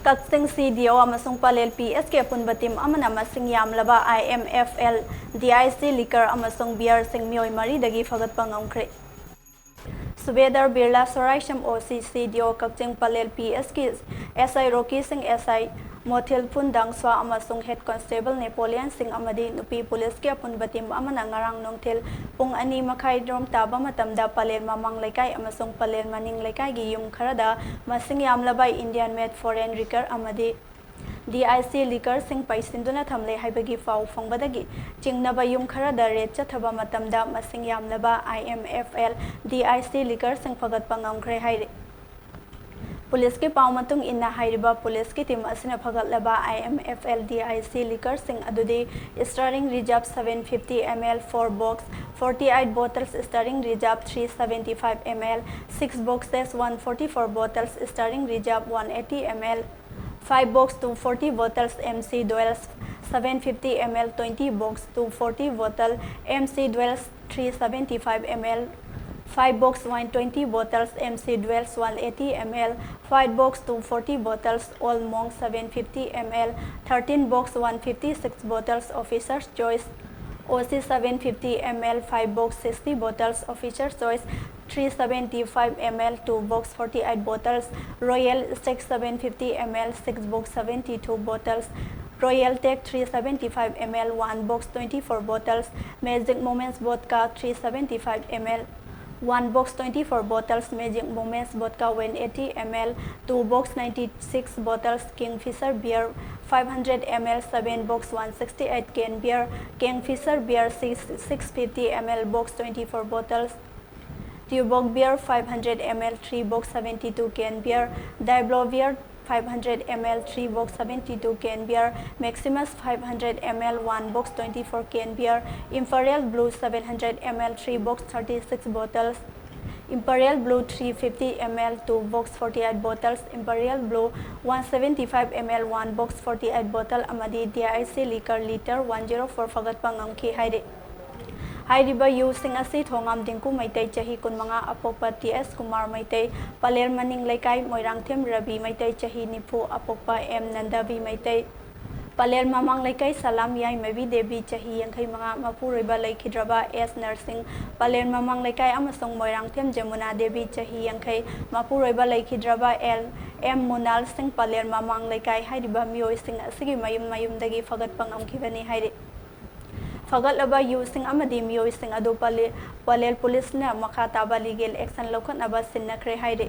Kaching CDO amasung Pallel PSK Apunba team Amana masing Yamlaba IMFL DIC liquor amasung beer sing mioi mari dagi Fagatpa Ngamkhre Subedar Birla Soraisham OC CDO Kaching Pallel PSK SI Rocky Singh SI Mothil Pundang Swa amasung Head Constable Napoleon Singh Amadi Nupi Police ke Apunba team Amana ngarang nongthil pung ani makai drom taba matamda Pallel mamang laikai amasung Pallel maning laikai gi yum kharada masing Yamlaba Indian made foreign liquor amadi DIC liquor sing paisinduna thamle haibagi fau fangbadagi chingnaba yum kharada red chathaba matamda masing Yamlaba IMFL DIC liquor sing Fagatpa Ngamkhre haire Police ke paumatung inna hairiba police ke team asina Faгаtlaba IMFL DIC liquor sing adudi starring reserve 750 ml 4 box 48 bottles starring reserve 375 ml 6 boxes 144 bottles starring reserve 180 ml 5 box 240 bottles MC Dwells 750 ml 20 box 240 bottle MC Dwells 375 ml 5 box 120 bottles MC Dwells 180 ml 5 box 240 bottles All Monk 750 ml 13 box 156 bottles Officer's Choice OC 750 ml 5 box 60 bottles Officer's Choice 375 ml 2 box 48 bottles Royal Stag 750 ml 6 box 72 bottles Royal Tech 375 ml 1 box 24 bottles Magic Moments Vodka 375 ml 1 box 24 bottles Magic Moments Vodka 180 ml 2 box 96 bottles Kingfisher Beer 500 ml 7 box 168 can beer Kingfisher Beer 650 ml box 24 bottles Tuborg Beer 500 ml 3 box 72 can beer Diablo Beer 500 ml 3 box 72 can beer Maximus 500 ml 1 box 24 can beer Imperial Blue 700 ml 3 box 36 bottles Imperial Blue 350 ml 2 box 48 bottles Imperial Blue 175 ml 1 box 48 bottle amadi DIC liquor liter 104 Fagatpa Ngamkhre haire Hairiba yu sing asi thongam dingku maitai chahi kunmanga apokpa TS Kumar maitai Pallel maning laikai Moirangthem Rabi maitai chahi nipu apokpa M Nandavi maitai Pallel mamang laikai Salam Yai Mavi Devi chahi yankhai manga mapuroiba laikhidraba S Nursing Pallel mamang laikai amasong Moirangthem Jamuna Devi chahi yankhai mapuroiba laikhidraba L M Munal Singh Pallel mamang laikai hairiba mioi sing asigi mayum dagi Fagatpa Ngamkhibani haire Faгаtlaba yu sing amadi mioi sing adu Pallel police na makha taba legal action lokhatnaba sinnakhre haire